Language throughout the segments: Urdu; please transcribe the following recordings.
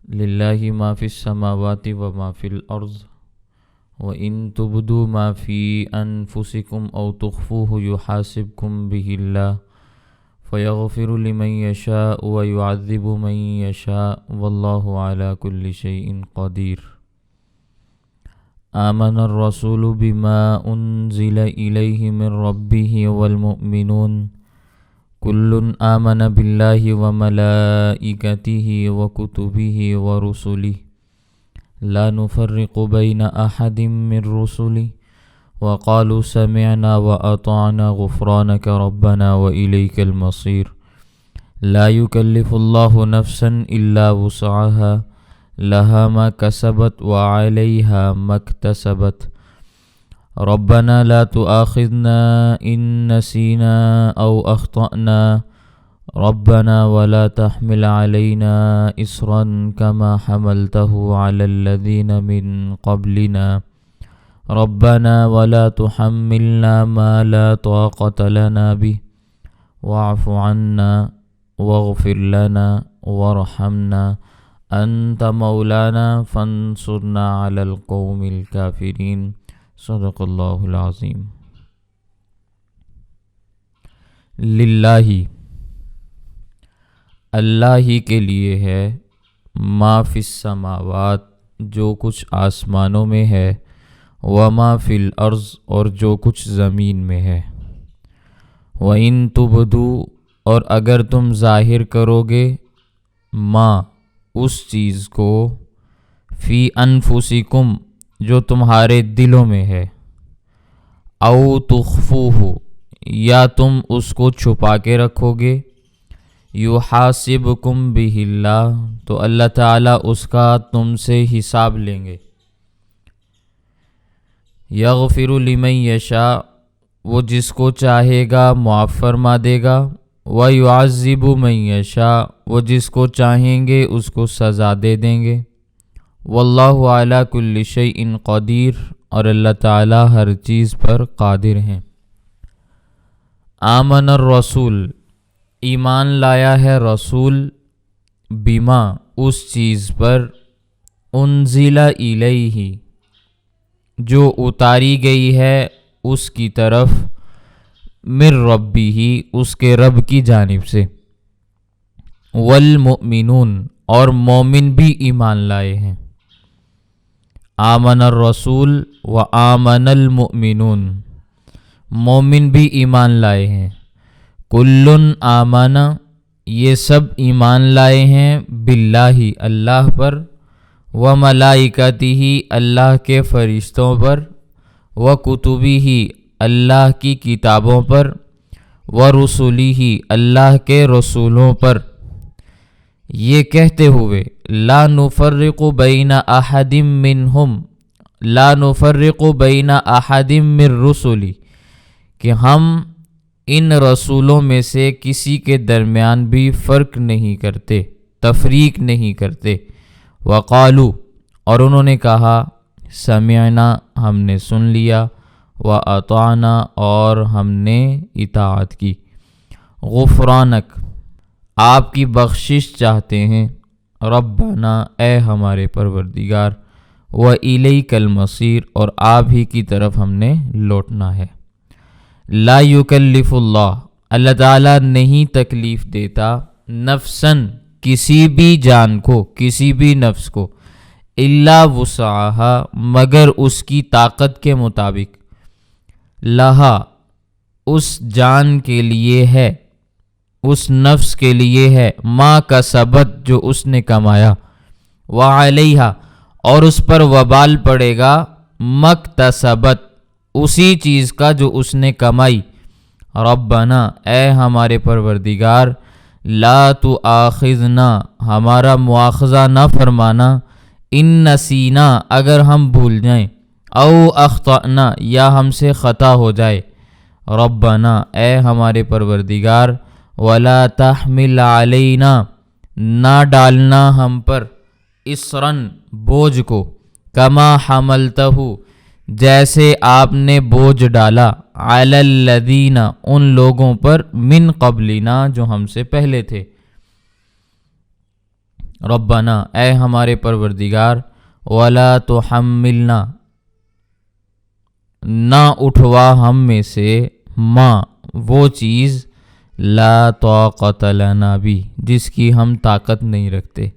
للہ ما فی السماوات وما فی الارض وَإِن تُبْدُوا مَا فِي أَنفُسِكُمْ أَوْ تُخْفُوهُ يُحَاسِبْكُم بِهِ اللَّهُ فَيَغْفِرُ لِمَن يَشَاءُ وَيُعَذِّبُ مَن يَشَاءُ وَاللَّهُ عَلَى كُلِّ شَيْءٍ قَدِيرٌ آمَنَ الرَّسُولُ بِمَا أُنزِلَ إِلَيْهِ مِن رَّبِّهِ وَالْمُؤْمِنُونَ كُلٌّ آمَنَ بِاللَّهِ وَمَلَائِكَتِهِ وَكُتُبِهِ وَرُسُلِهِ لا نفرق بين أحد من رسله وقالوا سمعنا وأطعنا غفرانك ربنا وإليك المصير لا يكلف الله نفسا إلا وسعها لها ما كسبت وعليها ما اكتسبت ربنا لا تؤاخذنا إن نسينا أو أخطأنا ربنا ولا تحمل علينا إصرا كما حملته على الذين من قبلنا ربنا ولا تحملنا ما لا طاقة لنا به واعف عنا واغفر لنا وارحمنا أنت مولانا فانصرنا على القوم الكافرين صدق الله العظيم. للہ اللہ ہی کے لیے ہے ما فی السماوات جو کچھ آسمانوں میں ہے وما فی الارض اور جو کچھ زمین میں ہے وَإِن تُبْدُوا اور اگر تم ظاہر کرو گے ما اس چیز کو فی انفسکم جو تمہارے دلوں میں ہے او تخفوہ یا تم اس کو چھپا کے رکھو گے یحاسبکم بہ اللہ تو اللہ تعالیٰ اس کا تم سے حساب لیں گے. یغفر لمن یشاء وہ جس کو چاہے گا معاف فرما دے گا ویعذب من یشاء وہ جس کو چاہیں گے اس کو سزا دے دیں گے. واللہ علی کل شیء قدیر اور اللہ تعالیٰ ہر چیز پر قادر ہیں. آمن الرسول ایمان لایا ہے رسول بما اس چیز پر انزل الیہ جو اتاری گئی ہے اس کی طرف من ربہ اس کے رب کی جانب سے والمؤمنون اور مومن بھی ایمان لائے ہیں. آمن الرسول و آمن المؤمنون مومن بھی ایمان لائے ہیں. کلن آمنا یہ سب ایمان لائے ہیں باللہ اللہ پر و ملائکتہ اللہ کے فرشتوں پر و کتبہ اللہ کی کتابوں پر و رسلہ اللہ کے رسولوں پر یہ کہتے ہوئے لا نفرق بین احد منہم لا نفرق بین احد من رسلی کہ ہم ان رسولوں میں سے کسی کے درمیان بھی فرق نہیں کرتے تفریق نہیں کرتے. وقالو اور انہوں نے کہا سمعنا ہم نے سن لیا واطعنا اور ہم نے اطاعت کی. غفرانک آپ کی بخشش چاہتے ہیں ربنا اے ہمارے پروردگار وإلیک المصیر اور آپ ہی کی طرف ہم نے لوٹنا ہے. لا یکلف اللہ تعالیٰ نہیں تکلیف دیتا نفساً کسی بھی جان کو کسی بھی نفس کو الا وسعہا مگر اس کی طاقت کے مطابق لہا اس جان کے لیے ہے اس نفس کے لیے ہے ما کسبت جو اس نے کمایا وعلیہا اور اس پر وبال پڑے گا مکتسبت اسی چیز کا جو اس نے کمائی. ربنا اے ہمارے پروردگار لا تؤاخذنا ہمارا مواخذہ نہ فرمانا ان نسینا اگر ہم بھول جائیں او اخطأنا یا ہم سے خطا ہو جائے. ربنا اے ہمارے پروردگار ولا تحمل علینا نہ ڈالنا ہم پر اسرن بوجھ کو کما حملتہ جیسے آپ نے بوجھ ڈالا علی الذین ان لوگوں پر من قبلنا جو ہم سے پہلے تھے. ربنا اے ہمارے پروردگار، ولا تحملنا نہ اٹھوا ہم میں سے، ما وہ چیز، لا طاقت لنا بھی جس کی ہم طاقت نہیں رکھتے،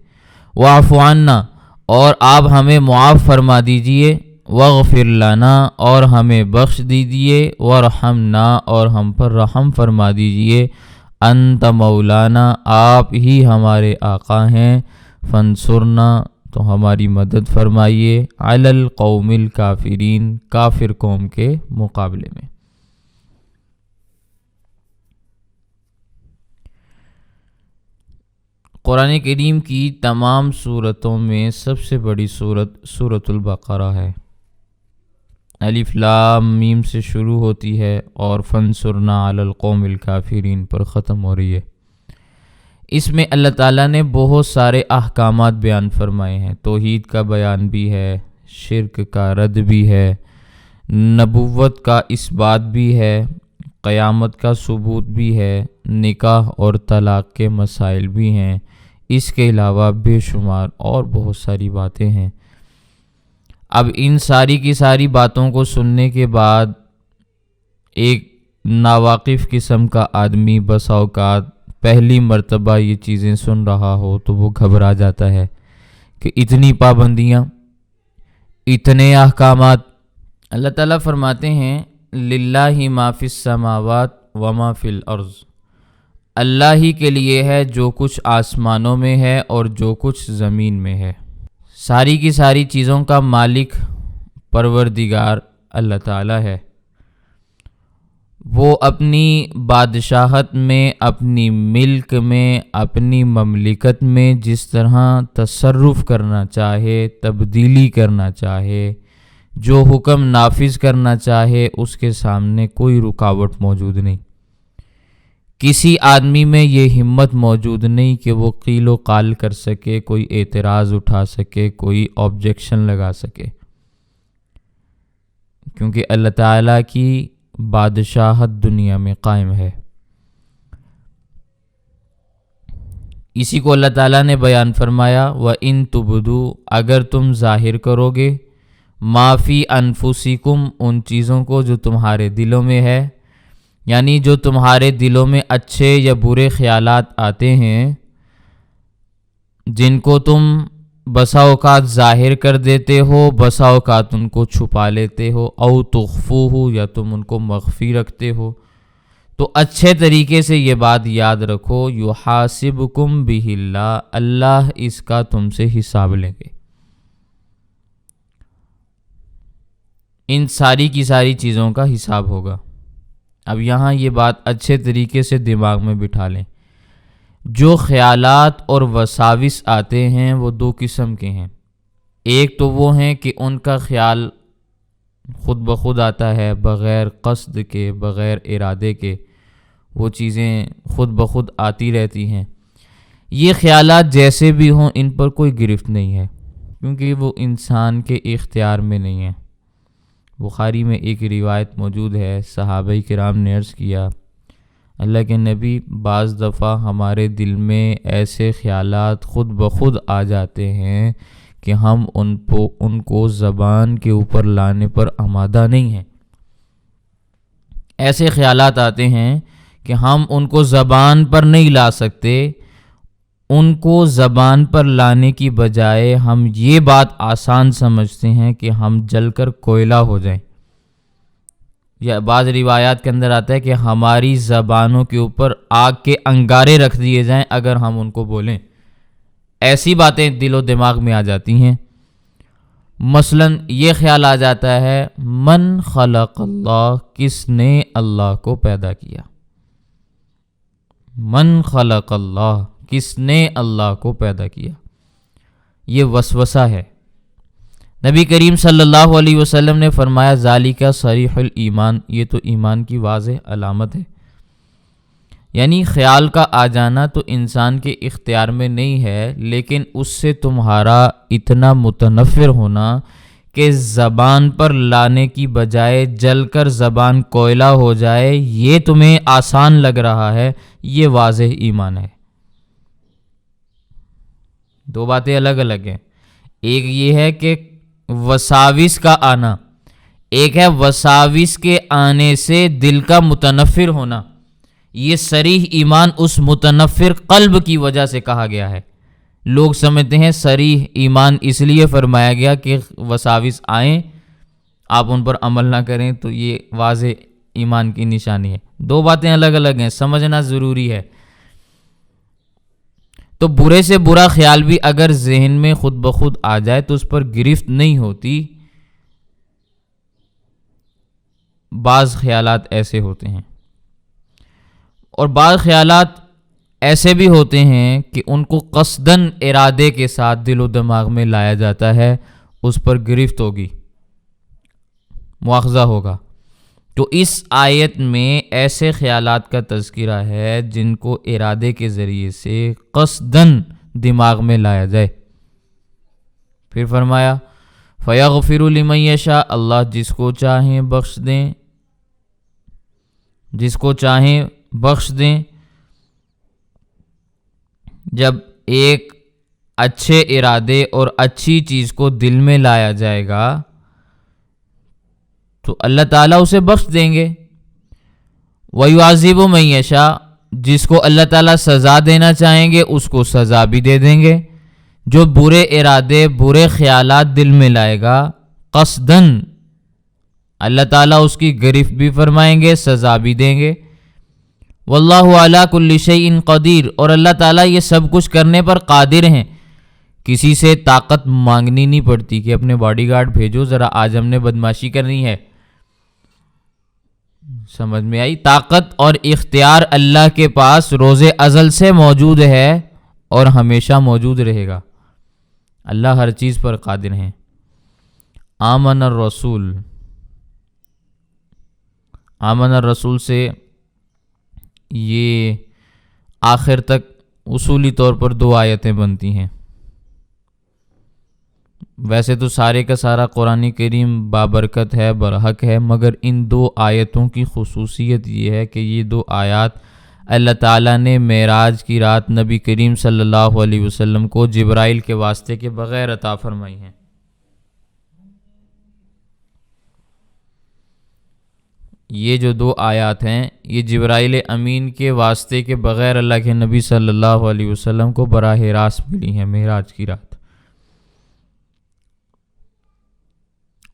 واعف عنا اور آپ ہمیں معاف فرما دیجئے، واغفر لنا اور ہمیں بخش دیجئے، وارحمنا اور ہم پر رحم فرما دیجئے، انت مولانا آپ ہی ہمارے آقا ہیں، فانصرنا تو ہماری مدد فرمائیے، علی القوم الکافرین کافر قوم کے مقابلے میں۔ قرآن کریم کی تمام صورتوں میں سب سے بڑی صورت سورۃ البقرہ ہے۔ الف لام میم سے شروع ہوتی ہے اور فانصرنا علی القوم الکافرین پر ختم ہو رہی ہے۔ اس میں اللہ تعالیٰ نے بہت سارے احکامات بیان فرمائے ہیں، توحید کا بیان بھی ہے، شرک کا رد بھی ہے، نبوت کا اثبات بھی ہے، قیامت کا ثبوت بھی ہے، نکاح اور طلاق کے مسائل بھی ہیں، اس کے علاوہ بے شمار اور بہت ساری باتیں ہیں۔ اب ان ساری کی ساری باتوں کو سننے کے بعد ایک ناواقف قسم کا آدمی بسا اوقات پہلی مرتبہ یہ چیزیں سن رہا ہو تو وہ گھبرا جاتا ہے کہ اتنی پابندیاں، اتنے احکامات۔ اللہ تعالیٰ فرماتے ہیں للہ ما فی السماوات وما فی الارض، اللہ ہی کے لیے ہے جو کچھ آسمانوں میں ہے اور جو کچھ زمین میں ہے۔ ساری کی ساری چیزوں کا مالک پروردگار اللہ تعالیٰ ہے۔ وہ اپنی بادشاہت میں، اپنی ملک میں، اپنی مملکت میں جس طرح تصرف کرنا چاہے، تبدیلی کرنا چاہے، جو حکم نافذ کرنا چاہے، اس کے سامنے کوئی رکاوٹ موجود نہیں۔ کسی آدمی میں یہ ہمت موجود نہیں کہ وہ قیل و قال کر سکے، کوئی اعتراض اٹھا سکے، کوئی آبجیکشن لگا سکے، کیونکہ اللہ تعالیٰ کی بادشاہت دنیا میں قائم ہے۔ اسی کو اللہ تعالیٰ نے بیان فرمایا وَإِن تُبْدُوا اگر تم ظاہر کرو گے، مَا فِي أَنفُسِكُمْ ان چیزوں کو جو تمہارے دلوں میں ہے، یعنی جو تمہارے دلوں میں اچھے یا برے خیالات آتے ہیں، جن کو تم بسا اوقات ظاہر کر دیتے ہو، بسا اوقات ان کو چھپا لیتے ہو، او تخفوہ یا تم ان کو مخفی رکھتے ہو، تو اچھے طریقے سے یہ بات یاد رکھو، یحاسبکم بہ اللہ، اللہ اس کا تم سے حساب لیں گے۔ ان ساری کی ساری چیزوں کا حساب ہوگا۔ اب یہاں یہ بات اچھے طریقے سے دماغ میں بٹھا لیں، جو خیالات اور وساوس آتے ہیں وہ دو قسم کے ہیں۔ ایک تو وہ ہیں کہ ان کا خیال خود بخود آتا ہے، بغیر قصد کے، بغیر ارادے کے، وہ چیزیں خود بخود آتی رہتی ہیں۔ یہ خیالات جیسے بھی ہوں ان پر کوئی گرفت نہیں ہے، کیونکہ وہ انسان کے اختیار میں نہیں ہیں۔ بخاری میں ایک روایت موجود ہے، صحابہ کرام نے عرض کیا اللہ کے نبی، بعض دفعہ ہمارے دل میں ایسے خیالات خود بخود آ جاتے ہیں کہ ہم ان کو زبان کے اوپر لانے پر آمادہ نہیں ہیں۔ ایسے خیالات آتے ہیں کہ ہم ان کو زبان پر نہیں لا سکتے، ان کو زبان پر لانے کی بجائے ہم یہ بات آسان سمجھتے ہیں کہ ہم جل کر کوئلہ ہو جائیں، یا بعض روایات کے اندر آتا ہے کہ ہماری زبانوں کے اوپر آگ کے انگارے رکھ دیے جائیں اگر ہم ان کو بولیں۔ ایسی باتیں دل و دماغ میں آ جاتی ہیں۔ مثلاً یہ خیال آ جاتا ہے من خلق اللہ، کس نے اللہ کو پیدا کیا؟ من خلق اللہ، کس نے اللہ کو پیدا کیا؟ یہ وسوسہ ہے۔ نبی کریم صلی اللہ علیہ وسلم نے فرمایا ذالک صریح الایمان، یہ تو ایمان کی واضح علامت ہے۔ یعنی خیال کا آ جانا تو انسان کے اختیار میں نہیں ہے، لیکن اس سے تمہارا اتنا متنفر ہونا کہ زبان پر لانے کی بجائے جل کر زبان کوئلہ ہو جائے، یہ تمہیں آسان لگ رہا ہے، یہ واضح ایمان ہے۔ دو باتیں الگ الگ ہیں. ایک یہ ہے کہ وساوس کا آنا، ایک ہے وساوس کے آنے سے دل کا متنفر ہونا. یہ صریح ایمان اس متنفر قلب کی وجہ سے کہا گیا ہے. لوگ سمجھتے ہیں صریح ایمان اس لیے فرمایا گیا کہ وساوس آئیں، آپ ان پر عمل نہ کریں، تو یہ واضح ایمان کی نشانی ہے. دو باتیں الگ الگ ہیں، سمجھنا ضروری ہے. تو برے سے برا خیال بھی اگر ذہن میں خود بخود آ جائے تو اس پر گرفت نہیں ہوتی. بعض خیالات ایسے ہوتے ہیں، اور بعض خیالات ایسے بھی ہوتے ہیں کہ ان کو قصداً ارادے کے ساتھ دل و دماغ میں لایا جاتا ہے، اس پر گرفت ہوگی، مواخذہ ہوگا. تو اس آیت میں ایسے خیالات کا تذکرہ ہے جن کو ارادے کے ذریعے سے قصداً دماغ میں لایا جائے. پھر فرمایا فَيَغْفِرُ لِمَن يَشَاءُ، اللہ جس کو چاہیں بخش دیں، جس کو چاہیں بخش دیں. جب ایک اچھے ارادے اور اچھی چیز کو دل میں لایا جائے گا تو اللہ تعالیٰ اسے بخش دیں گے. وَيُعَذِّبُ مَن يَشَاءُ، جس کو اللہ تعالیٰ سزا دینا چاہیں گے اس کو سزا بھی دے دیں گے. جو برے ارادے برے خیالات دل میں لائے گا قصداً، اللہ تعالیٰ اس کی گرفت بھی فرمائیں گے، سزا بھی دیں گے. واللہ علی کل شیء قدیر، اور اللہ تعالیٰ یہ سب کچھ کرنے پر قادر ہیں. کسی سے طاقت مانگنی نہیں پڑتی کہ اپنے باڈی گارڈ بھیجو ذرا آج ہم نے بدماشی کرنی ہے. سمجھ میں آئی؟ طاقت اور اختیار اللہ کے پاس روز ازل سے موجود ہے اور ہمیشہ موجود رہے گا. اللہ ہر چیز پر قادر ہیں. آمن الرسول، آمن الرسول سے یہ آخر تک اصولی طور پر دو آیتیں بنتی ہیں. ویسے تو سارے کا سارا قرآن کریم بابرکت ہے، برحق ہے، مگر ان دو آیتوں کی خصوصیت یہ ہے کہ یہ دو آیات اللہ تعالیٰ نے معراج کی رات نبی کریم صلی اللہ علیہ وسلم کو جبرائیل کے واسطے کے بغیر عطا فرمائی ہیں. یہ جو دو آیات ہیں یہ جبرائیل امین کے واسطے کے بغیر اللہ کے نبی صلی اللہ علیہ وسلم کو براہ راست ملی ہیں معراج کی رات.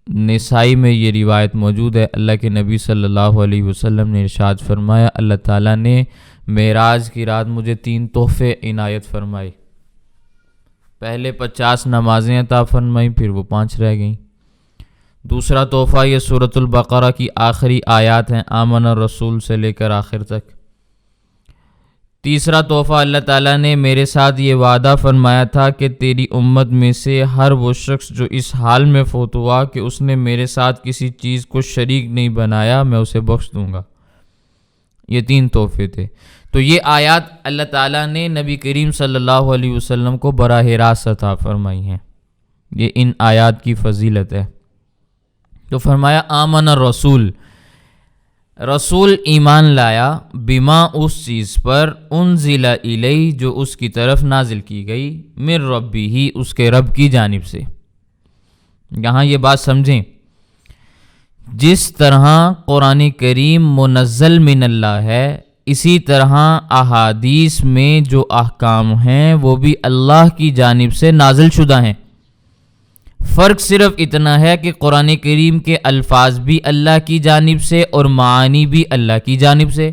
نسائی میں یہ روایت موجود ہے، اللہ کے نبی صلی اللہ علیہ وسلم نے ارشاد فرمایا اللہ تعالیٰ نے معراج کی رات مجھے 3 تحفے عنایت فرمائے. پہلے 50 نمازیں عطا فرمائیں، پھر وہ 5 رہ گئیں. دوسرا تحفہ یہ سورۃ البقرہ کی آخری آیات ہیں، آمن الرسول سے لے کر آخر تک. تیسرا تحفہ اللہ تعالیٰ نے میرے ساتھ یہ وعدہ فرمایا تھا کہ تیری امت میں سے ہر وہ شخص جو اس حال میں فوت ہوا کہ اس نے میرے ساتھ کسی چیز کو شریک نہیں بنایا میں اسے بخش دوں گا. یہ 3 تحفے تھے. تو یہ آیات اللہ تعالیٰ نے نبی کریم صلی اللہ علیہ وسلم کو براہ راست عطا فرمائی ہیں. یہ ان آیات کی فضیلت ہے. تو فرمایا آمن الرسول، رسول ایمان لایا، بما اس چیز پر انزل الیہ جو اس کی طرف نازل کی گئی، من ربہ اس کے رب کی جانب سے. یہاں یہ بات سمجھیں، جس طرح قرآن کریم منزل من اللہ ہے اسی طرح احادیث میں جو احکام ہیں وہ بھی اللہ کی جانب سے نازل شدہ ہیں. فرق صرف اتنا ہے کہ قرآن کریم کے الفاظ بھی اللہ کی جانب سے اور معانی بھی اللہ کی جانب سے،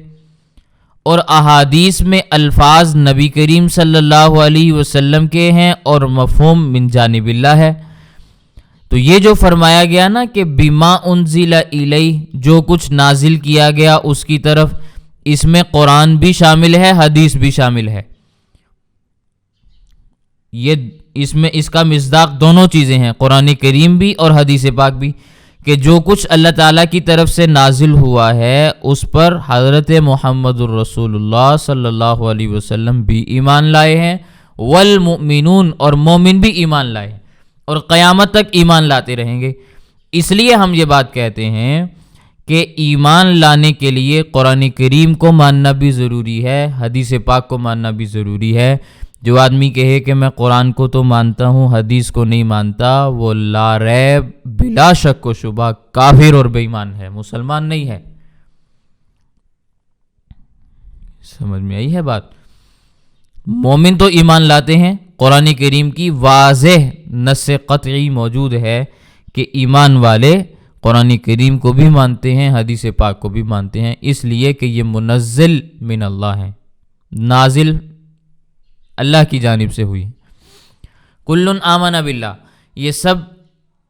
اور احادیث میں الفاظ نبی کریم صلی اللہ علیہ وسلم کے ہیں اور مفہوم من جانب اللہ ہے. تو یہ جو فرمایا گیا نا کہ بما انزل الیہ جو کچھ نازل کیا گیا اس کی طرف، اس میں قرآن بھی شامل ہے، حدیث بھی شامل ہے. یہ اس میں اس کا مصداق دونوں چیزیں ہیں، قرآن کریم بھی اور حدیث پاک بھی، کہ جو کچھ اللہ تعالیٰ کی طرف سے نازل ہوا ہے اس پر حضرت محمد الرسول اللہ صلی اللہ علیہ وسلم بھی ایمان لائے ہیں، والمؤمنون اور مومن بھی ایمان لائے ہیں، اور قیامت تک ایمان لاتے رہیں گے. اس لیے ہم یہ بات کہتے ہیں کہ ایمان لانے کے لیے قرآن کریم کو ماننا بھی ضروری ہے، حدیث پاک کو ماننا بھی ضروری ہے. جو آدمی کہے کہ میں قرآن کو تو مانتا ہوں حدیث کو نہیں مانتا، وہ لا ریب بلا شک و شبہ کافر اور بے ایمان ہے، مسلمان نہیں ہے۔ سمجھ میں آئی ہے بات؟ مومن تو ایمان لاتے ہیں، قرآن کریم کی واضح نص قطعی موجود ہے کہ ایمان والے قرآن کریم کو بھی مانتے ہیں، حدیث پاک کو بھی مانتے ہیں، اس لیے کہ یہ منزل من اللہ ہے، نازل اللہ کی جانب سے ہوئی۔ کلن آمن باللہ، یہ سب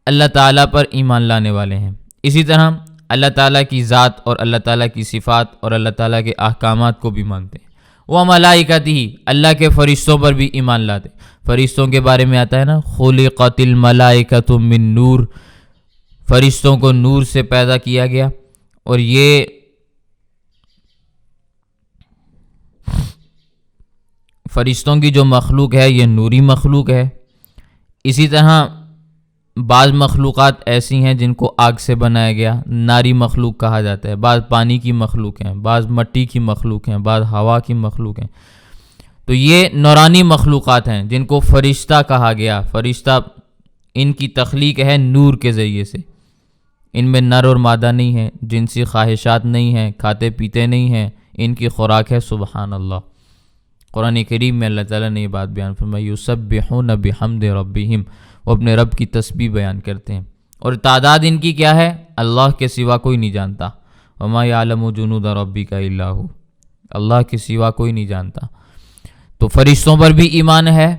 اللہ تعالیٰ پر ایمان لانے والے ہیں۔ اسی طرح اللہ تعالیٰ کی ذات اور اللہ تعالیٰ کی صفات اور اللہ تعالیٰ کے احکامات کو بھی مانتے ہیں۔ وہ ملائکتہ، اللہ کے فرشتوں پر بھی ایمان لاتے ہیں۔ فرشتوں کے بارے میں آتا ہے نا، خلقت الملائکۃ من نور، فرشتوں کو نور سے پیدا کیا گیا، اور یہ فرشتوں کی جو مخلوق ہے یہ نوری مخلوق ہے۔ اسی طرح بعض مخلوقات ایسی ہیں جن کو آگ سے بنایا گیا، ناری مخلوق کہا جاتا ہے، بعض پانی کی مخلوق ہیں، بعض مٹی کی مخلوق ہیں، بعض ہوا کی مخلوق ہیں۔ تو یہ نورانی مخلوقات ہیں جن کو فرشتہ کہا گیا۔ فرشتہ ان کی تخلیق ہے نور کے ذریعے سے، ان میں نر اور مادہ نہیں ہے، جنسی خواہشات نہیں ہیں، کھاتے پیتے نہیں ہیں، ان کی خوراک ہے سبحان اللہ۔ قرآن کریم میں اللہ تعالیٰ نے یہ بات بیان فرمائی، یسبحون بحمد ربہم، وہ اپنے رب کی تسبیح بیان کرتے ہیں، اور تعداد ان کی کیا ہے اللہ کے سوا کوئی نہیں جانتا۔ وما یعلم جنود ربک الا ھو، اللہ کے سوا کوئی نہیں جانتا۔ تو فرشتوں پر بھی ایمان ہے،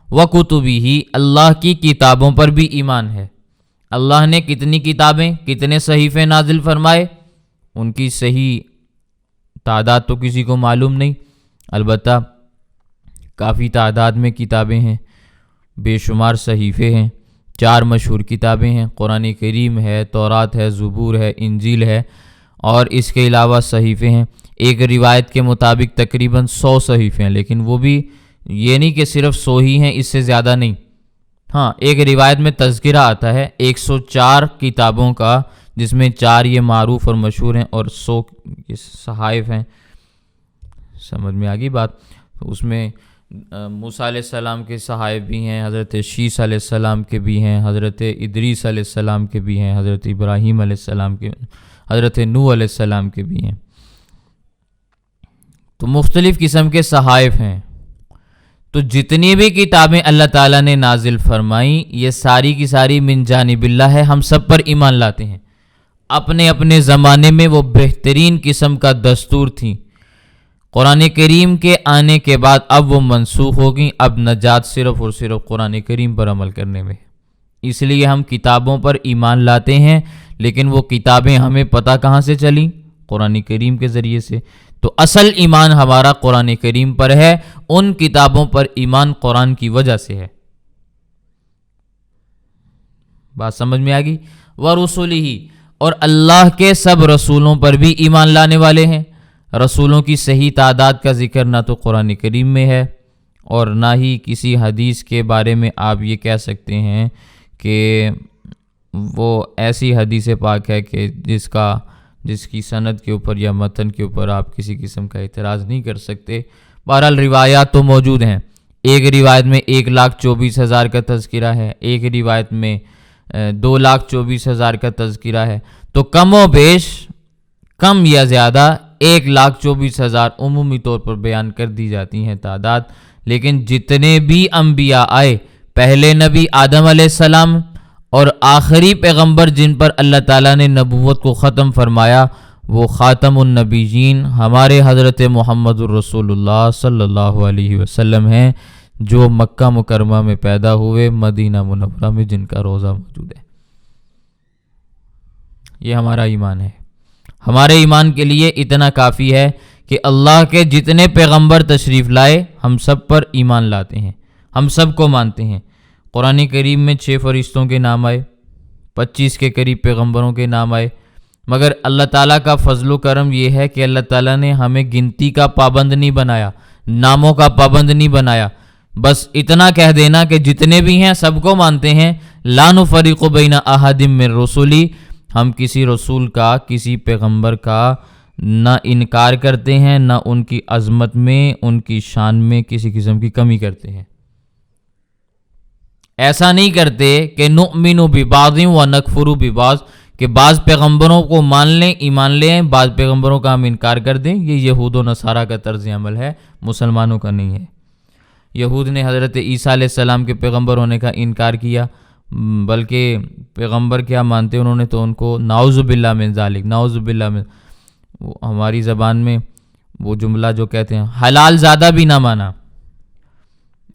وکتبہ، اللہ کی کتابوں پر بھی ایمان ہے۔ اللہ نے کتنی کتابیں، کتنے صحیفے نازل فرمائے، ان کی صحیح تعداد تو کسی کو معلوم نہیں، البتہ کافی تعداد میں کتابیں ہیں، بے شمار صحیفے ہیں، 4 مشہور کتابیں ہیں، قرآن کریم ہے، تورات ہے، زبور ہے، انجیل ہے، اور اس کے علاوہ صحیفے ہیں۔ ایک روایت کے مطابق تقریباً 100 صحیفے ہیں، لیکن وہ بھی یہ نہیں کہ صرف 100 ہی ہیں، اس سے زیادہ نہیں۔ ہاں، ایک روایت میں تذکرہ آتا ہے 104 کتابوں کا، جس میں 4 یہ معروف اور مشہور ہیں اور 100 صحائف ہیں۔ سمجھ میں آگئی بات؟ اس میں موسیٰ علیہ السلام کے صحائف بھی ہیں، حضرت شیس علیہ السلام کے بھی ہیں، حضرت ادریس علیہ السلام کے بھی ہیں، حضرت ابراہیم علیہ السلام کے، حضرت نوح علیہ السلام کے بھی ہیں۔ تو مختلف قسم کے صحائف ہیں۔ تو جتنی بھی کتابیں اللہ تعالیٰ نے نازل فرمائیں، یہ ساری کی ساری من جانب اللہ ہے، ہم سب پر ایمان لاتے ہیں۔ اپنے اپنے زمانے میں وہ بہترین قسم کا دستور تھیں، قرآن کریم کے آنے کے بعد اب وہ منسوخ ہو گئیں، اب نجات صرف اور صرف قرآن کریم پر عمل کرنے میں۔ اس لیے ہم کتابوں پر ایمان لاتے ہیں، لیکن وہ کتابیں ہمیں پتہ کہاں سے چلیں؟ قرآن کریم کے ذریعے سے۔ تو اصل ایمان ہمارا قرآن کریم پر ہے، ان کتابوں پر ایمان قرآن کی وجہ سے ہے۔ بات سمجھ میں آ گئی؟ وَرُسُلِهِ، اور اللہ کے سب رسولوں پر بھی ایمان لانے والے ہیں۔ رسولوں کی صحیح تعداد کا ذکر نہ تو قرآن کریم میں ہے، اور نہ ہی کسی حدیث کے بارے میں آپ یہ کہہ سکتے ہیں کہ وہ ایسی حدیث پاک ہے کہ جس کی سند کے اوپر یا متن کے اوپر آپ کسی قسم کا اعتراض نہیں کر سکتے۔ بہرحال روایات تو موجود ہیں۔ ایک روایت میں 1,24,000 کا تذکرہ ہے، ایک روایت میں 2,24,000 کا تذکرہ ہے۔ تو کم و بیش، کم یا زیادہ 1,24,000 عمومی طور پر بیان کر دی جاتی ہیں تعداد۔ لیکن جتنے بھی انبیاء آئے، پہلے نبی آدم علیہ السلام اور آخری پیغمبر جن پر اللہ تعالیٰ نے نبوت کو ختم فرمایا، وہ خاتم النبیین ہمارے حضرت محمد الرسول اللہ صلی اللہ علیہ وسلم ہیں، جو مکہ مکرمہ میں پیدا ہوئے، مدینہ منورہ میں جن کا روضہ موجود ہے۔ یہ ہمارا ایمان ہے۔ ہمارے ایمان کے لیے اتنا کافی ہے کہ اللہ کے جتنے پیغمبر تشریف لائے، ہم سب پر ایمان لاتے ہیں، ہم سب کو مانتے ہیں۔ قرآن کریم میں 6 فرشتوں کے نام آئے، 25 کے قریب پیغمبروں کے نام آئے، مگر اللہ تعالیٰ کا فضل و کرم یہ ہے کہ اللہ تعالیٰ نے ہمیں گنتی کا پابند نہیں بنایا، ناموں کا پابند نہیں بنایا۔ بس اتنا کہہ دینا کہ جتنے بھی ہیں سب کو مانتے ہیں، لا نفرق بین احد من رسلی، ہم کسی رسول کا، کسی پیغمبر کا نہ انکار کرتے ہیں، نہ ان کی عظمت میں، ان کی شان میں کسی قسم کی کمی کرتے ہیں۔ ایسا نہیں کرتے کہ نؤمن ببعض ونکفر ببعض، کہ بعض پیغمبروں کو مان لیں، ایمان لیں، بعض پیغمبروں کا ہم انکار کر دیں۔ یہ یہود و نصارہ کا طرز عمل ہے، مسلمانوں کا نہیں ہے۔ یہود نے حضرت عیسیٰ علیہ السلام کے پیغمبر ہونے کا انکار کیا، بلکہ پیغمبر کیا مانتے انہوں نے تو ان کو نعوذ باللہ من ذالک، نعوذ باللہ من، ہماری زبان میں وہ جملہ جو کہتے ہیں حلال زیادہ بھی نہ مانا۔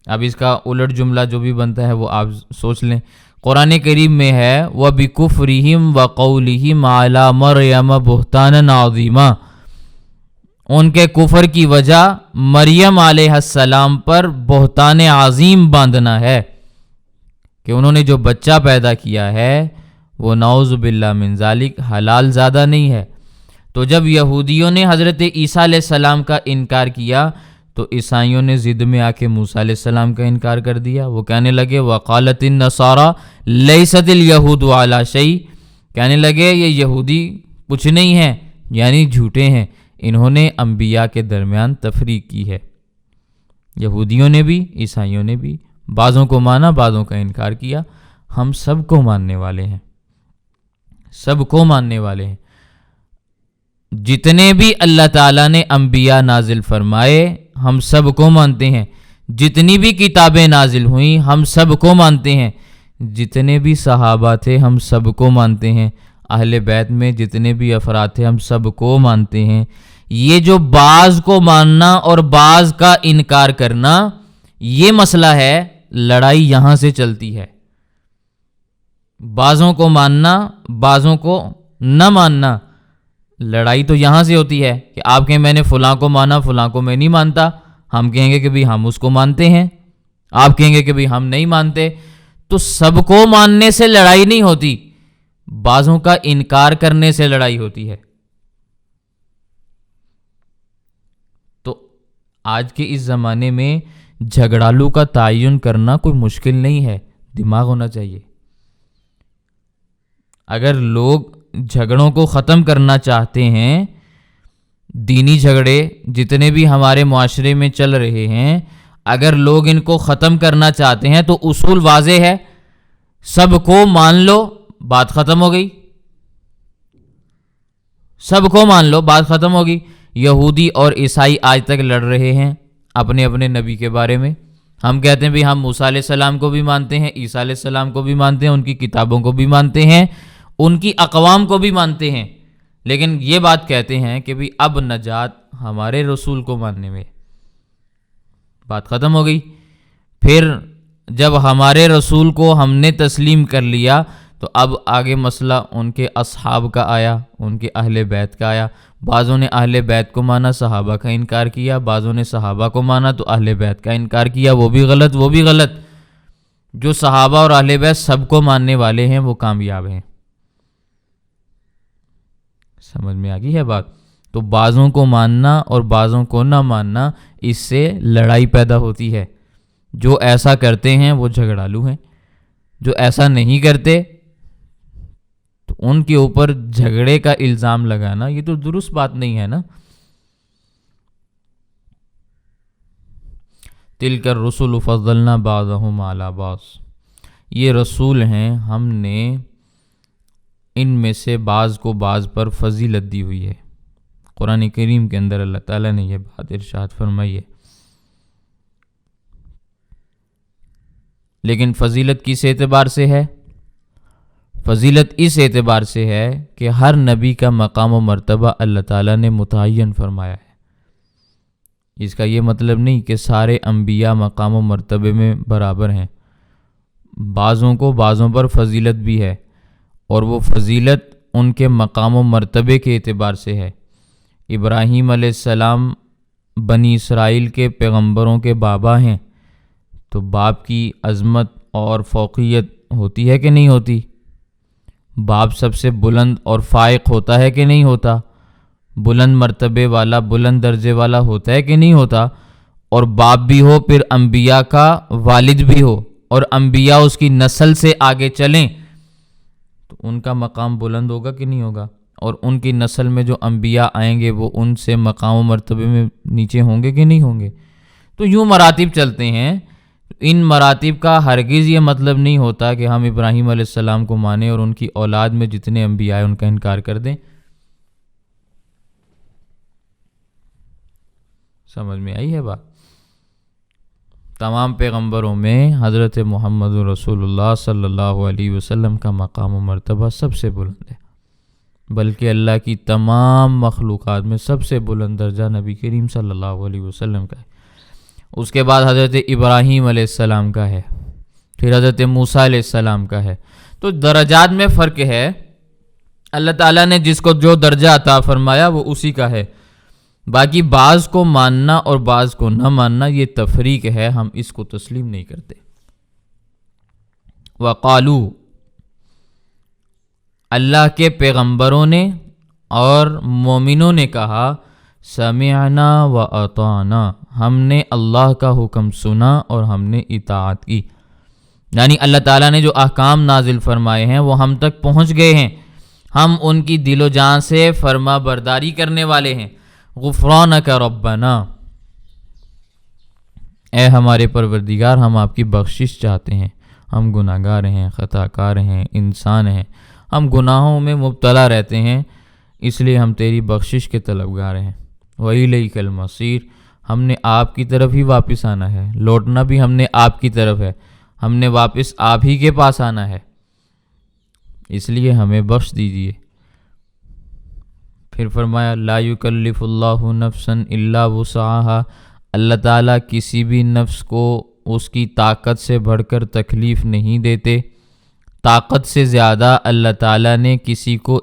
اب اس کا الٹ جملہ جو بھی بنتا ہے وہ آپ سوچ لیں۔ قرآن کریم میں ہے وَبِكُفْرِهِمْ وَقَوْلِهِمْ عَلَى مَرْيَمَ بُهْتَانًا عَظِيمًا، ان کے کفر کی وجہ مریم علیہ السلام پر بہتان عظیم باندھنا ہے کہ انہوں نے جو بچہ پیدا کیا ہے وہ نعوذ باللہ من ذالک حلال زیادہ نہیں ہے۔ تو جب یہودیوں نے حضرت عیسیٰ علیہ السلام کا انکار کیا تو عیسائیوں نے ضد میں آ کے موسیٰ علیہ السلام کا انکار کر دیا۔ وہ کہنے لگے وقالت النصارى لیست اليہود علی شیء، کہنے لگے یہ یہودی کچھ نہیں ہیں، یعنی جھوٹے ہیں۔ انہوں نے انبیاء کے درمیان تفریق کی ہے۔ یہودیوں نے بھی، عیسائیوں نے بھی، بعضوں کو مانا، بعضوں کا انکار کیا۔ ہم سب کو ماننے والے ہیں، سب کو ماننے والے ہیں۔ جتنے بھی اللہ تعالیٰ نے انبیاء نازل فرمائے ہم سب کو مانتے ہیں، جتنی بھی کتابیں نازل ہوئیں ہم سب کو مانتے ہیں، جتنے بھی صحابہ تھے ہم سب کو مانتے ہیں، اہل بیت میں جتنے بھی افراد تھے ہم سب کو مانتے ہیں۔ یہ جو بعض کو ماننا اور بعض کا انکار کرنا یہ مسئلہ ہے، لڑائی یہاں سے چلتی ہے۔ بعضوں کو ماننا، بعضوں کو نہ ماننا، لڑائی تو یہاں سے ہوتی ہے کہ آپ کہیں میں نے فلاں کو مانا، فلاں کو میں نہیں مانتا، ہم کہیں گے کہ بھی ہم اس کو مانتے ہیں، آپ کہیں گے کہ بھی ہم نہیں مانتے۔ تو سب کو ماننے سے لڑائی نہیں ہوتی، بعضوں کا انکار کرنے سے لڑائی ہوتی ہے۔ تو آج کے اس زمانے میں جھگڑالو کا تعین کرنا کوئی مشکل نہیں ہے، دماغ ہونا چاہیے۔ اگر لوگ جھگڑوں کو ختم کرنا چاہتے ہیں، دینی جھگڑے جتنے بھی ہمارے معاشرے میں چل رہے ہیں، اگر لوگ ان کو ختم کرنا چاہتے ہیں تو اصول واضح ہے، سب کو مان لو، بات ختم ہو گئی۔ سب کو مان لو، بات ختم ہوگی۔ یہودی اور عیسائی آج تک لڑ رہے ہیں اپنے اپنے نبی کے بارے میں۔ ہم کہتے ہیں بھی ہم موسیٰ علیہ السلام کو بھی مانتے ہیں، عیسیٰ علیہ السلام کو بھی مانتے ہیں، ان کی کتابوں کو بھی مانتے ہیں، ان کی اقوام کو بھی مانتے ہیں، لیکن یہ بات کہتے ہیں کہ بھی اب نجات ہمارے رسول کو ماننے میں۔ بات ختم ہو گئی۔ پھر جب ہمارے رسول کو ہم نے تسلیم کر لیا تو اب آگے مسئلہ ان کے اصحاب کا آیا، ان کے اہل بیت کا آیا۔ بعضوں نے اہل بیت کو مانا، صحابہ کا انکار کیا، بعضوں نے صحابہ کو مانا تو اہل بیت کا انکار کیا، وہ بھی غلط، وہ بھی غلط۔ جو صحابہ اور اہل بیت سب کو ماننے والے ہیں وہ کامیاب ہیں۔ سمجھ میں آ گئی ہے بات؟ تو بعضوں کو ماننا اور بعضوں کو نہ ماننا، اس سے لڑائی پیدا ہوتی ہے۔ جو ایسا کرتے ہیں وہ جھگڑالو ہیں، جو ایسا نہیں کرتے تو ان کے اوپر جھگڑے کا الزام لگانا یہ تو درست بات نہیں ہے نا۔ تِلْكَ الرُّسُلُ فَضَّلْنَا بَعْضَهُمْ عَلَى بَعْضٍ، یہ رسول ہیں، ہم نے ان میں سے بعض کو بعض پر فضیلت دی ہوئی ہے۔ قرآن کریم کے اندر اللہ تعالیٰ نے یہ بات ارشاد فرمائی ہے۔ لیکن فضیلت کس اعتبار سے ہے؟ فضیلت اس اعتبار سے ہے کہ ہر نبی کا مقام و مرتبہ اللہ تعالیٰ نے متعین فرمایا ہے۔ اس کا یہ مطلب نہیں کہ سارے انبیاء مقام و مرتبے میں برابر ہیں، بعضوں کو بعضوں پر فضیلت بھی ہے، اور وہ فضیلت ان کے مقام و مرتبے کے اعتبار سے ہے۔ ابراہیم علیہ السلام بنی اسرائیل کے پیغمبروں کے بابا ہیں، تو باپ کی عظمت اور فوقیت ہوتی ہے کہ نہیں ہوتی؟ باپ سب سے بلند اور فائق ہوتا ہے کہ نہیں ہوتا؟ بلند مرتبے والا، بلند درجے والا ہوتا ہے کہ نہیں ہوتا؟ اور باپ بھی ہو، پھر انبیاء کا والد بھی ہو، اور انبیاء اس کی نسل سے آگے چلیں تو ان کا مقام بلند ہوگا کہ نہیں ہوگا؟ اور ان کی نسل میں جو انبیاء آئیں گے وہ ان سے مقام و مرتبے میں نیچے ہوں گے کہ نہیں ہوں گے؟ تو یوں مراتب چلتے ہیں۔ ان مراتب کا ہرگز یہ مطلب نہیں ہوتا کہ ہم ابراہیم علیہ السلام کو مانیں اور ان کی اولاد میں جتنے انبیاء ہیں ان کا انکار کر دیں۔ سمجھ میں آئی ہے بات؟ تمام پیغمبروں میں حضرت محمد رسول اللہ صلی اللہ علیہ وسلم کا مقام و مرتبہ سب سے بلند ہے، بلکہ اللہ کی تمام مخلوقات میں سب سے بلند درجہ نبی کریم صلی اللہ علیہ وسلم کا ہے۔ اس کے بعد حضرت ابراہیم علیہ السلام کا ہے، پھر حضرت موسیٰ علیہ السلام کا ہے۔ تو درجات میں فرق ہے۔ اللہ تعالیٰ نے جس کو جو درجہ عطا فرمایا وہ اسی کا ہے، باقی بعض کو ماننا اور بعض کو نہ ماننا یہ تفریق ہے، ہم اس کو تسلیم نہیں کرتے۔ وقالو، اللہ کے پیغمبروں نے اور مومنوں نے کہا، سمعنا و اطعنا، ہم نے اللہ کا حکم سنا اور ہم نے اطاعت کی۔ یعنی اللہ تعالیٰ نے جو احکام نازل فرمائے ہیں وہ ہم تک پہنچ گئے ہیں، ہم ان کی دل و جان سے فرما برداری کرنے والے ہیں۔ غفرانک ربنا، اے ہمارے پروردگار ہم آپ کی بخشش چاہتے ہیں، ہم گناہ گار ہیں، خطا کار ہیں، انسان ہیں، ہم گناہوں میں مبتلا رہتے ہیں، اس لیے ہم تیری بخشش کے طلبگار ہیں۔ وَإِلَيْكَ الْمَصِيرُ، ہم نے آپ کی طرف ہی واپس آنا ہے، لوٹنا بھی ہم نے آپ کی طرف ہے، ہم نے واپس آپ ہی کے پاس آنا ہے، اس لیے ہمیں بخش دیجیے۔ پھر فرمایا لا یکلف اللہ نفسا الا وسعها، اللہ تعالیٰ کسی بھی نفس کو اس کی طاقت سے بڑھ کر تکلیف نہیں دیتے۔ طاقت سے زیادہ اللہ تعالیٰ نے کسی کو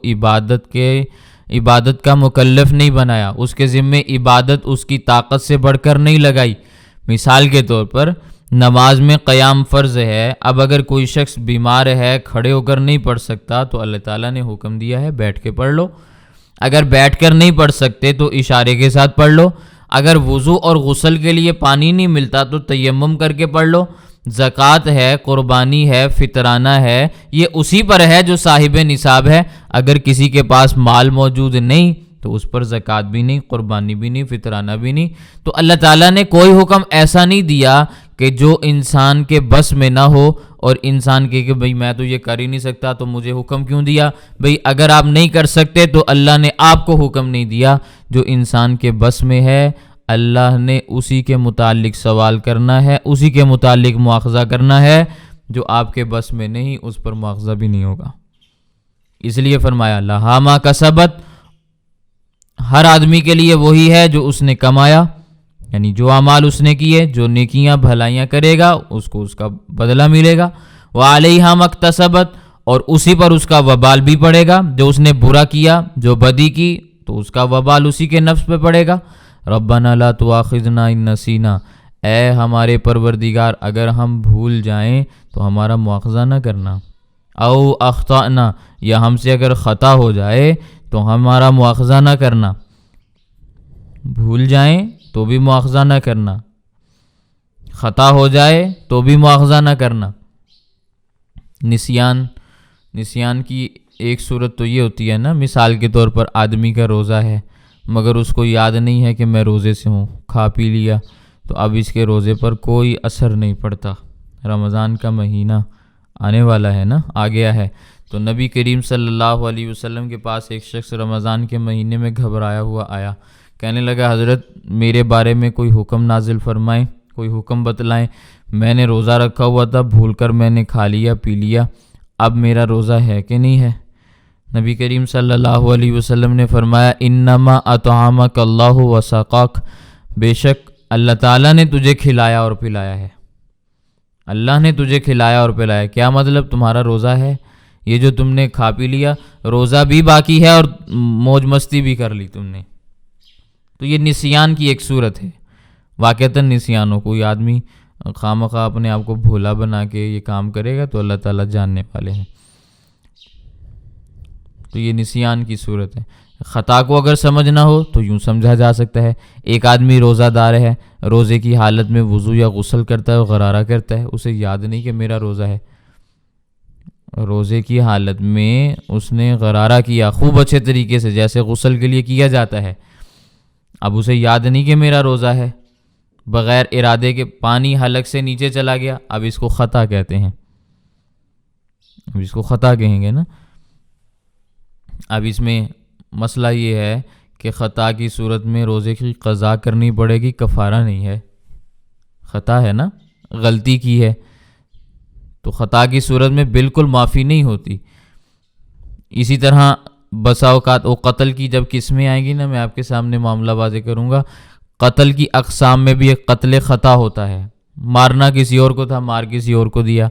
عبادت کا مکلف نہیں بنایا، اس کے ذمے عبادت اس کی طاقت سے بڑھ کر نہیں لگائی۔ مثال کے طور پر نماز میں قیام فرض ہے، اب اگر کوئی شخص بیمار ہے کھڑے ہو کر نہیں پڑھ سکتا تو اللہ تعالیٰ نے حکم دیا ہے بیٹھ کے پڑھ لو، اگر بیٹھ کر نہیں پڑھ سکتے تو اشارے کے ساتھ پڑھ لو، اگر وضو اور غسل کے لیے پانی نہیں ملتا تو تیمم کر کے پڑھ لو۔ زکوٰۃ ہے، قربانی ہے، فطرانہ ہے، یہ اسی پر ہے جو صاحب نصاب ہے۔ اگر کسی کے پاس مال موجود نہیں تو اس پر زکوٰۃ بھی نہیں، قربانی بھی نہیں، فطرانہ بھی نہیں۔ تو اللہ تعالیٰ نے کوئی حکم ایسا نہیں دیا کہ جو انسان کے بس میں نہ ہو اور انسان کہ بھئی میں تو یہ کر ہی نہیں سکتا تو مجھے حکم کیوں دیا؟ بھئی اگر آپ نہیں کر سکتے تو اللہ نے آپ کو حکم نہیں دیا، جو انسان کے بس میں ہے اللہ نے اسی کے متعلق سوال کرنا ہے، اسی کے متعلق مواخذہ کرنا ہے، جو آپ کے بس میں نہیں اس پر مواخذہ بھی نہیں ہوگا۔ اس لیے فرمایا لہا ما کسبت، ہر آدمی کے لیے وہی ہے جو اس نے کمایا، یعنی جو اعمال اس نے کیے، جو نیکیاں بھلائیاں کرے گا اس کو اس کا بدلہ ملے گا۔ وعلیہا ما اکتسبت، اور اسی پر اس کا وبال بھی پڑے گا، جو اس نے برا کیا، جو بدی کی تو اس کا وبال اسی کے نفس پہ پڑے گا۔ ربنا لا تؤاخذنا ان نسینا، اے ہمارے پروردگار اگر ہم بھول جائیں تو ہمارا مواخذہ نہ کرنا، او اخطأنا، یا ہم سے اگر خطا ہو جائے تو ہمارا مواخذہ نہ کرنا، بھول جائیں تو بھی مواخذہ نہ کرنا، خطا ہو جائے تو بھی مواخذہ نہ کرنا۔ نسیان کی ایک صورت تو یہ ہوتی ہے نا، مثال کے طور پر آدمی کا روزہ ہے مگر اس کو یاد نہیں ہے کہ میں روزے سے ہوں، کھا پی لیا تو اب اس کے روزے پر کوئی اثر نہیں پڑتا۔ رمضان کا مہینہ آنے والا ہے نا، آ گیا ہے، تو نبی کریم صلی اللہ علیہ وسلم کے پاس ایک شخص رمضان کے مہینے میں گھبرایا ہوا آیا، کہنے لگا حضرت میرے بارے میں کوئی حکم نازل فرمائیں، کوئی حکم بتلائیں، میں نے روزہ رکھا ہوا تھا، بھول کر میں نے کھا لیا پی لیا، اب میرا روزہ ہے کہ نہیں ہے؟ نبی کریم صلی اللہ علیہ وسلم نے فرمایا انما اطعمک اللہ وسقاک، بے شک اللہ تعالیٰ نے تجھے کھلایا اور پلایا ہے، اللہ نے تجھے کھلایا اور پلایا۔ کیا مطلب؟ تمہارا روزہ ہے، یہ جو تم نے کھا پی لیا روزہ بھی باقی ہے اور موج مستی بھی کر لی تم نے، تو یہ نسیان کی ایک صورت ہے۔ واقعتاً نسیان ہو، کوئی آدمی خواہ اپنے آپ کو بھولا بنا کے یہ کام کرے گا تو اللہ تعالیٰ جاننے والے ہیں، تو یہ نسیان کی صورت ہے۔ خطا کو اگر سمجھنا ہو تو یوں سمجھا جا سکتا ہے، ایک آدمی روزہ دار ہے، روزے کی حالت میں وضو یا غسل کرتا ہے اور غرارہ کرتا ہے، اسے یاد نہیں کہ میرا روزہ ہے، روزے کی حالت میں اس نے غرارہ کیا خوب اچھے طریقے سے، جیسے غسل کے لیے کیا جاتا ہے. اب اسے یاد نہیں کہ میرا روزہ ہے، بغیر ارادے کے پانی حلق سے نیچے چلا گیا. اب اس کو خطا کہتے ہیں، اب اس کو خطا کہیں گے نا. اب اس میں مسئلہ یہ ہے کہ خطا کی صورت میں روزے کی قضا کرنی پڑے گی، کفارہ نہیں ہے. خطا ہے نا، غلطی کی ہے، تو خطا کی صورت میں بالکل معافی نہیں ہوتی. اسی طرح بسا اوقات وہ قتل کی جب قسمیں آئیں گی نا، میں آپ کے سامنے معاملہ واضح کروں گا. قتل کی اقسام میں بھی ایک قتل خطا ہوتا ہے. مارنا کسی اور کو تھا، مار کسی اور کو دیا.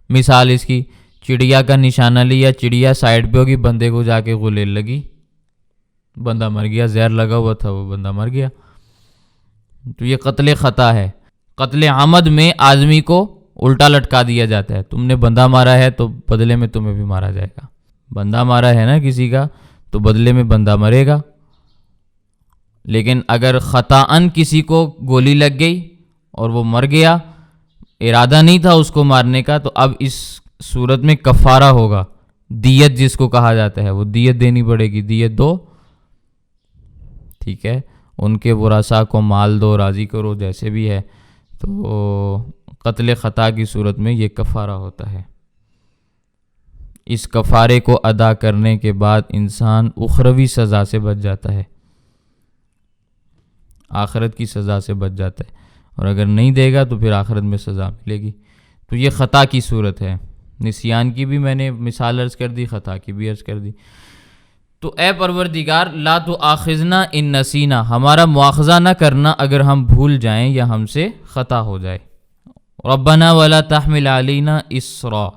مثال اس کی، چڑیا کا نشانہ لیا، چڑیا سائڈ پہ ہوگی، بندے کو جا کے غلیل لگی، بندہ مر گیا. زہر لگا ہوا تھا، وہ بندہ مر گیا. تو یہ قتل خطا ہے. قتل عمد میں آدمی کو الٹا لٹکا دیا جاتا ہے. تم نے بندہ مارا ہے تو بدلے میں تمہیں بھی مارا جائے گا. بندہ مارا ہے نا کسی کا، تو بدلے میں بندہ مرے گا. لیکن اگر خطاً کسی کو گولی لگ گئی اور وہ مر گیا، ارادہ نہیں تھا اس کو مارنے کا، تو اب اس صورت میں کفارہ ہوگا. دیت جس کو کہا جاتا ہے، وہ دیت دینی پڑے گی. دیت دو، ٹھیک ہے، ان کے ورثاء کو مال دو، راضی کرو، جیسے بھی ہے. تو قتل خطا کی صورت میں یہ کفارہ ہوتا ہے. اس کفارے کو ادا کرنے کے بعد انسان اخروی سزا سے بچ جاتا ہے، آخرت کی سزا سے بچ جاتا ہے. اور اگر نہیں دے گا تو پھر آخرت میں سزا ملے گی. تو یہ خطا کی صورت ہے. نسیان کی بھی میں نے مثال عرض کر دی، خطا کی بھی عرض کر دی. تو اے پروردگار، لا تؤاخذنا ان نسینا، ہمارا مواخذہ نہ کرنا اگر ہم بھول جائیں یا ہم سے خطا ہو جائے. ربنا ولا تحمل علینا اسرا،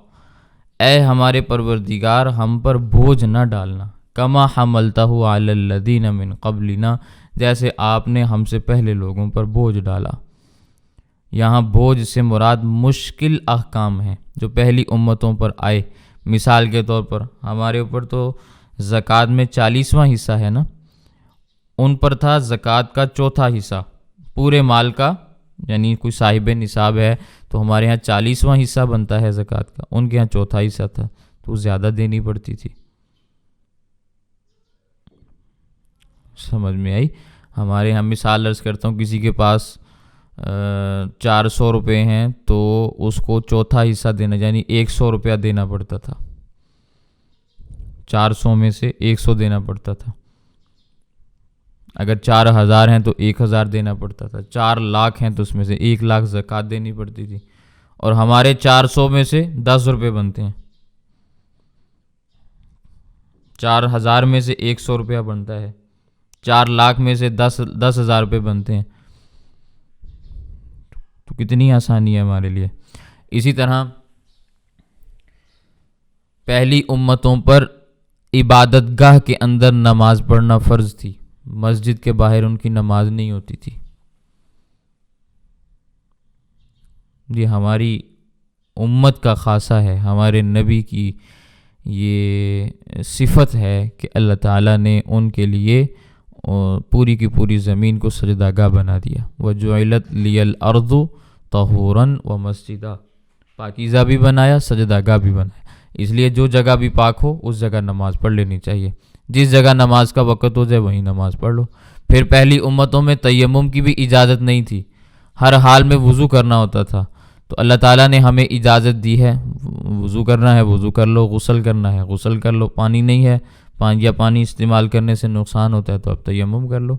اے ہمارے پروردگار ہم پر بوجھ نہ ڈالنا. کما حملتہ علی الذین من قبلنا، جیسے آپ نے ہم سے پہلے لوگوں پر بوجھ ڈالا. یہاں بوجھ سے مراد مشکل احکام ہیں جو پہلی امتوں پر آئے. مثال کے طور پر ہمارے اوپر تو زکوٰۃ میں 40واں حصہ ہے نا، ان پر تھا زکوٰۃ کا چوتھا حصہ پورے مال کا. یعنی کوئی صاحب نصاب ہے تو ہمارے ہاں 40واں حصہ بنتا ہے زکوٰۃ کا، ان کے ہاں چوتھا حصہ تھا، تو زیادہ دینی پڑتی تھی. سمجھ میں آئی؟ ہمارے ہاں مثال عرض کرتا ہوں، کسی کے پاس 400 روپے ہیں تو اس کو چوتھا حصہ دینا، یعنی 100 روپیہ دینا پڑتا تھا. 400 میں سے 100 دینا پڑتا تھا. اگر 4000 ہیں تو 1000 دینا پڑتا تھا. 4 لاکھ ہیں تو اس میں سے 1 لاکھ زکوٰۃ دینی پڑتی تھی. اور ہمارے 400 میں سے 10 روپے بنتے ہیں، 4000 میں سے 100 روپیہ بنتا ہے، 4 لاکھ میں سے 10,000 روپے بنتے ہیں. تو کتنی آسانی ہے ہمارے لیے. اسی طرح پہلی امتوں پر عبادت گاہ کے اندر نماز پڑھنا فرض تھی، مسجد کے باہر ان کی نماز نہیں ہوتی تھی. یہ ہماری امت کا خاصہ ہے، ہمارے نبی کی یہ صفت ہے کہ اللہ تعالیٰ نے ان کے لیے پوری کی پوری زمین کو سجدہ گاہ بنا دیا. وَجُعِلَتْ لِيَ الْأَرْضُ طَهُورًا وَمَسْجِدًا، پاکیزہ بھی بنایا، سجدہ گاہ بھی بنایا. اس لیے جو جگہ بھی پاک ہو اس جگہ نماز پڑھ لینی چاہیے. جس جگہ نماز کا وقت ہو جائے وہیں نماز پڑھ لو. پھر پہلی امتوں میں تیمم کی بھی اجازت نہیں تھی، ہر حال میں وضو کرنا ہوتا تھا. تو اللہ تعالیٰ نے ہمیں اجازت دی ہے، وضو کرنا ہے وضو کر لو، غسل کرنا ہے غسل کر لو. پانی نہیں ہے یا پانی استعمال کرنے سے نقصان ہوتا ہے تو اب تیمم کر لو.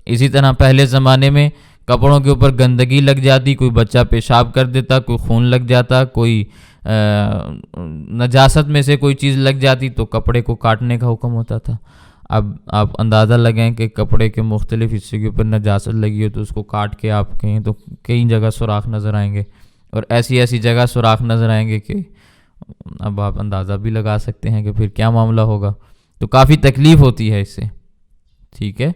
اسی طرح پہلے زمانے میں کپڑوں کے اوپر گندگی لگ جاتی، کوئی بچہ پیشاب کر دیتا، کوئی خون لگ جاتا، کوئی نجاست میں سے کوئی چیز لگ جاتی تو کپڑے کو کاٹنے کا حکم ہوتا تھا. اب آپ اندازہ لگائیں کہ کپڑے کے مختلف حصے کے اوپر نجاست لگی ہو تو اس کو کاٹ کے آپ کہیں تو کئی جگہ سوراخ نظر آئیں گے، اور ایسی جگہ سوراخ نظر آئیں گے کہ اب آپ اندازہ بھی لگا سکتے ہیں کہ پھر کیا معاملہ ہوگا. تو کافی تکلیف ہوتی ہے اس سے، ٹھیک ہے.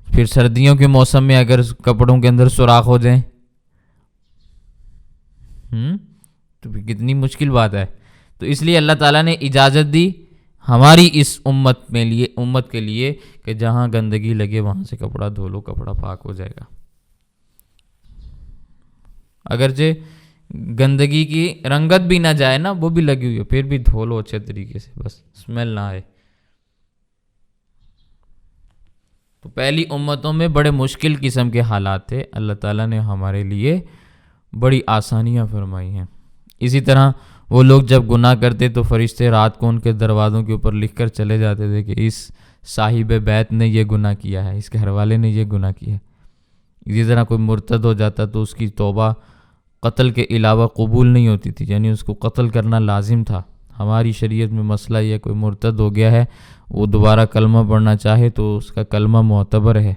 پھر سردیوں کے موسم میں اگر کپڑوں کے اندر سوراخ ہو جائیں تو پھر کتنی مشکل بات ہے. تو اس لیے اللہ تعالیٰ نے اجازت دی ہماری اس امت کے لیے کہ جہاں گندگی لگے وہاں سے کپڑا دھو لو، کپڑا پاک ہو جائے گا. اگرچہ گندگی کی رنگت بھی نہ جائے نا، وہ بھی لگی ہوئی ہو، پھر بھی دھو لو اچھے طریقے سے، بس اسمیل نہ آئے۔ تو پہلی امتوں میں بڑے مشکل قسم کے حالات تھے، اللہ تعالیٰ نے ہمارے لیے بڑی آسانیاں فرمائی ہیں۔ اسی طرح وہ لوگ جب گناہ کرتے تو فرشتے رات کو ان کے دروازوں کے اوپر لکھ کر چلے جاتے تھے کہ اس صاحب بیت نے یہ گناہ کیا ہے، اس کے گھر والے نے یہ گناہ کیا ہے۔ اسی طرح کوئی مرتد ہو جاتا تو اس کی توبہ قتل کے علاوہ قبول نہیں ہوتی تھی، یعنی اس کو قتل کرنا لازم تھا۔ ہماری شریعت میں مسئلہ یہ، کوئی مرتد ہو گیا ہے، وہ دوبارہ کلمہ پڑھنا چاہے تو اس کا کلمہ معتبر ہے،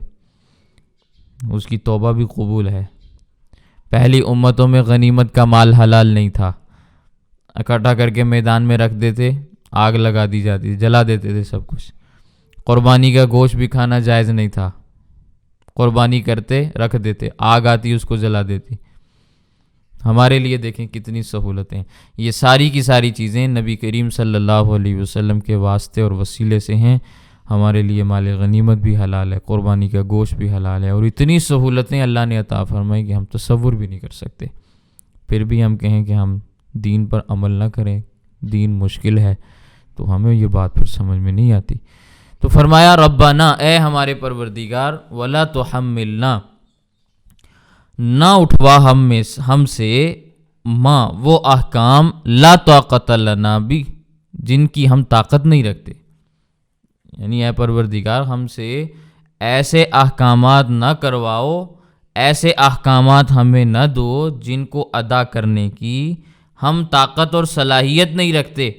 اس کی توبہ بھی قبول ہے۔ پہلی امتوں میں غنیمت کا مال حلال نہیں تھا، اکٹھا کر کے میدان میں رکھ دیتے، آگ لگا دی جاتی تھی، جلا دیتے تھے سب کچھ۔ قربانی کا گوشت بھی کھانا جائز نہیں تھا، قربانی کرتے رکھ دیتے، آگ آتی اس کو جلا دیتی۔ ہمارے لیے دیکھیں کتنی سہولتیں، یہ ساری کی ساری چیزیں نبی کریم صلی اللہ علیہ وسلم کے واسطے اور وسیلے سے ہیں۔ ہمارے لیے مال غنیمت بھی حلال ہے، قربانی کا گوشت بھی حلال ہے، اور اتنی سہولتیں اللہ نے عطا فرمائی کہ ہم تصور بھی نہیں کر سکتے۔ پھر بھی ہم کہیں کہ ہم دین پر عمل نہ کریں، دین مشکل ہے، تو ہمیں یہ بات پھر سمجھ میں نہیں آتی۔ تو فرمایا ربنا، اے ہمارے پروردگار، ولا تحملنا، نہ اٹھوا ہم سے ما وہ احکام لا طاقت لنا بھی، جن کی ہم طاقت نہیں رکھتے۔ یعنی اے پروردگار، ہم سے ایسے احکامات نہ کرواؤ، ایسے احکامات ہمیں نہ دو جن کو ادا کرنے کی ہم طاقت اور صلاحیت نہیں رکھتے۔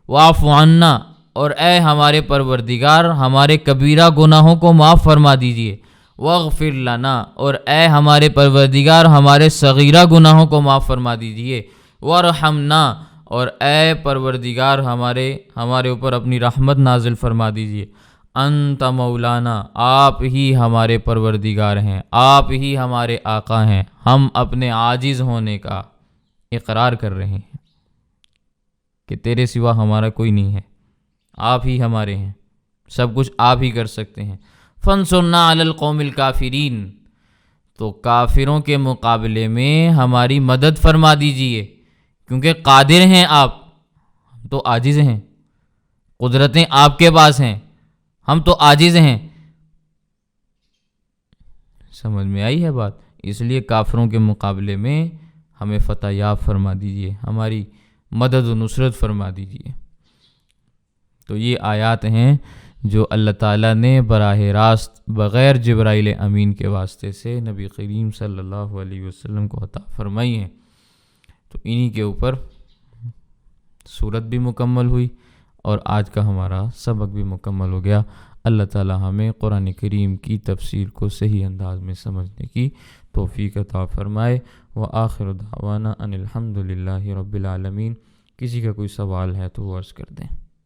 واعف عنا، اور اے ہمارے پروردگار ہمارے کبیرہ گناہوں کو معاف فرما دیجئے۔ واغفر لنا، اور اے ہمارے پروردگار ہمارے صغیرہ گناہوں کو معاف فرما دیجئے۔ وارحمنا، اور اے پروردگار ہمارے اوپر اپنی رحمت نازل فرما دیجئے۔ انت مولانا، آپ ہی ہمارے پروردگار ہیں، آپ ہی ہمارے آقا ہیں۔ ہم اپنے عاجز ہونے کا اقرار کر رہے ہیں کہ تیرے سوا ہمارا کوئی نہیں ہے، آپ ہی ہمارے ہیں، سب کچھ آپ ہی کر سکتے ہیں۔ فانصرنا علی القوم الکافرین، تو کافروں کے مقابلے میں ہماری مدد فرما دیجئے، کیونکہ قادر ہیں آپ، ہم تو عاجز ہیں، قدرتیں آپ کے پاس ہیں، ہم تو عاجز ہیں۔ سمجھ میں آئی ہے بات؟ اس لیے کافروں کے مقابلے میں ہمیں فتح یاب فرما دیجئے، ہماری مدد و نصرت فرما دیجئے۔ تو یہ آیات ہیں جو اللہ تعالیٰ نے براہ راست بغیر جبرائیل امین کے واسطے سے نبی کریم صلی اللہ علیہ وسلم کو عطا فرمائی ہیں۔ تو انہی کے اوپر سورت بھی مکمل ہوئی اور آج کا ہمارا سبق بھی مکمل ہو گیا۔ اللہ تعالیٰ ہمیں قرآن کریم کی تفسیر کو صحیح انداز میں سمجھنے کی توفیق عطا فرمائے۔ وآخر دعوانا ان الحمد للہ رب العالمین۔ کسی کا کوئی سوال ہے تو وہ عرض کر دیں۔